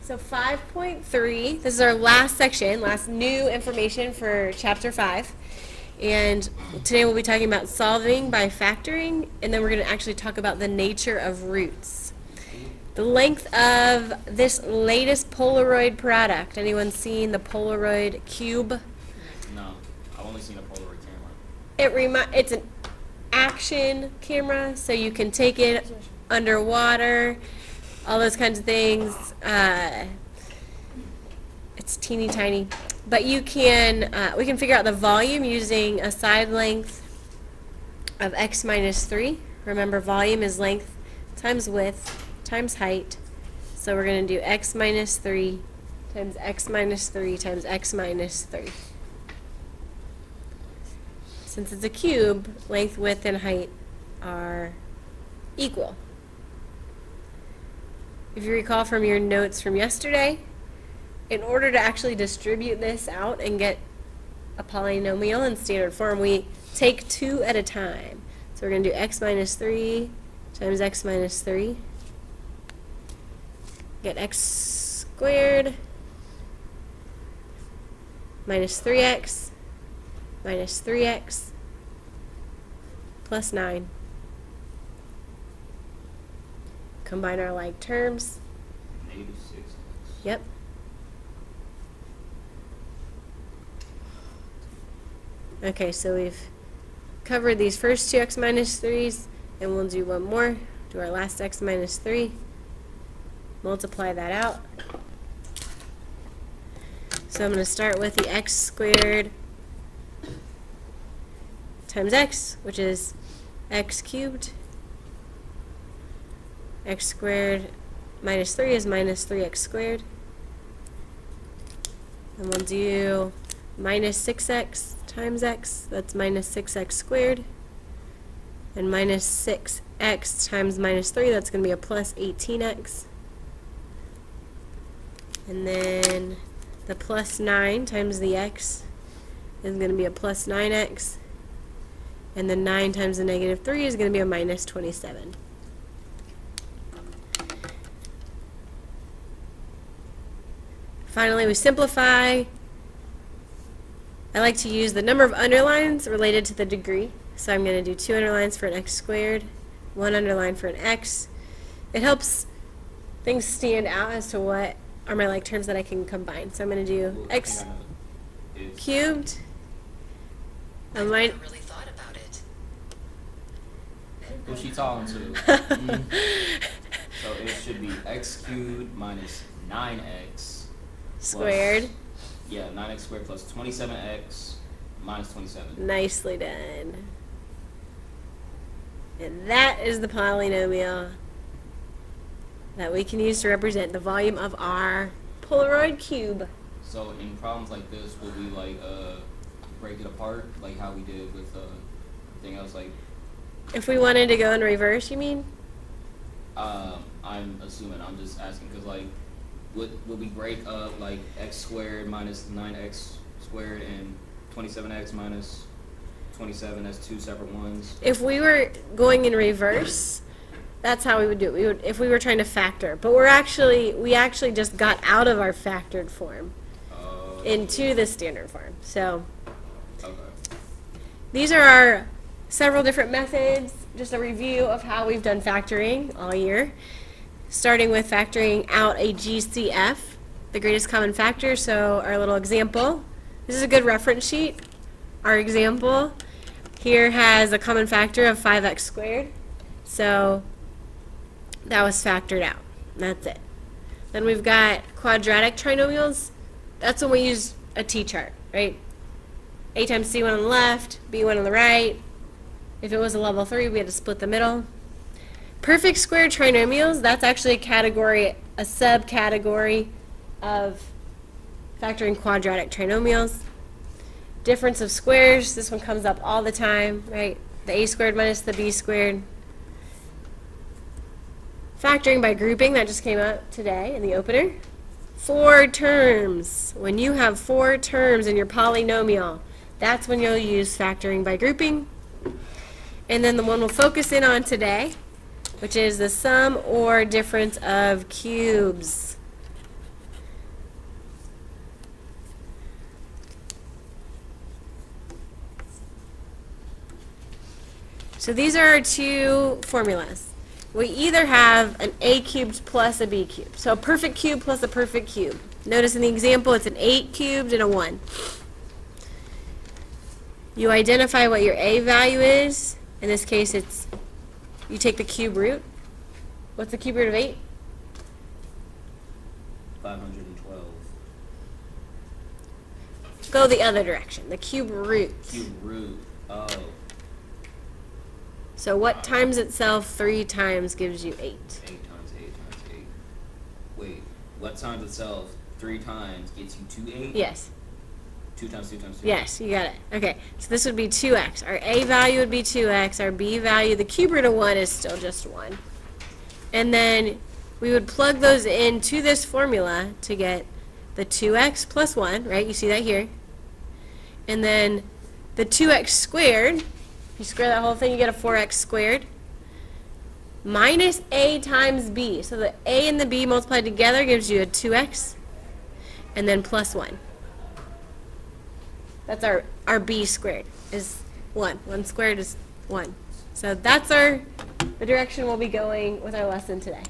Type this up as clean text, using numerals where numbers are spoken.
So 5.3, this is our last section, last new information for chapter 5. And today we'll be talking about solving by factoring, and then we're going to actually talk about the nature of roots. The length of this latest Polaroid product. Anyone seen the Polaroid Cube? No, I've only seen a Polaroid camera. It's an action camera, so you can take it underwater, all those kinds of things. It's teeny tiny, but you can we can figure out the volume using a side length of x minus 3. Remember, volume is length times width times height. So we're going to do x minus 3 times x minus 3 times x minus 3. Since it's a cube, length, width, and height are equal. If you recall from your notes from yesterday, in order to actually distribute this out and get a polynomial in standard form, we take 2 at a time. So we're going to do x minus 3 times x minus 3. Get x squared minus 3x minus 3x plus 9. Combine our like terms. Negative 6. Yep. Okay, so we've covered these first two x minus 3's, and we'll do one more. Do our last x minus 3. Multiply that out. So I'm going to start with the x squared times x, which is x cubed. X squared minus 3 is minus 3x squared. And we'll do minus 6x times x, that's minus 6x squared. And minus 6x times minus 3, that's going to be a plus 18x. And then the plus 9 times the x is going to be a plus 9x. And the 9 times the negative 3 is going to be a minus 27. Finally, we simplify. I like to use the number of underlines related to the degree. So I'm going to do 2 underlines for an x squared, 1 underline for an x. It helps things stand out as to what are my like terms that I can combine. So I'm going to do x cubed. I really thought about it. Who's she talking to? So it should be x cubed minus 9x Squared. Plus, yeah, 9x squared plus 27x minus 27. Nicely done. And that is the polynomial that we can use to represent the volume of our Polaroid cube. So in problems like this, would we like break it apart like how we did with everything else? Like, if we wanted to go in reverse, you mean? I'm assuming. I'm just asking because like, would we break up like x squared minus 9x squared and 27x minus 27 as two separate ones? If we were going in reverse, that's how we would do it. We would, if we were trying to factor, but we actually just got out of our factored form into the standard form. So Okay. these are our several different methods. Just a review of how we've done factoring all year. Starting with factoring out a GCF, the greatest common factor. So our little example, this is a good reference sheet. Our example here has a common factor of 5x squared. So that was factored out. That's it. Then we've got quadratic trinomials. That's when we use a T-chart, right? A times C1 on the left, B1 on the right. If it was a level 3, we had to split the middle. Perfect square trinomials, that's actually a category, a subcategory of factoring quadratic trinomials. Difference of squares, this one comes up all the time, right? The a squared minus the b squared. Factoring by grouping, that just came out today in the opener. 4 terms. When you have 4 terms in your polynomial, that's when you'll use factoring by grouping. And then the one we'll focus in on today, which is the sum or difference of cubes. So these are our two formulas. We either have an a cubed plus a b cubed. So a perfect cube plus a perfect cube. Notice in the example it's an 8 cubed and a 1. You identify what your a value is. In this case, it's, you take the cube root. What's the cube root of 8? 512. Go the other direction, the cube root. Cube root. Oh. So what times itself 3 times gives you 8? 8 times 8 times 8. Wait, what times itself 3 times gets you to 8? Yes. 2 times 2 times 2. Yes, you got it. Okay, so this would be 2x. Our a value would be 2x. Our b value, the cube root of 1 is still just 1. And then we would plug those into this formula to get the 2x plus 1, right? You see that here. And then the 2x squared, if you square that whole thing, you get a 4x squared. Minus a times b. So the a and the b multiplied together gives you a 2x. And then plus 1. That's our b squared is 1. 1 squared is 1. So that's the direction we'll be going with our lesson today.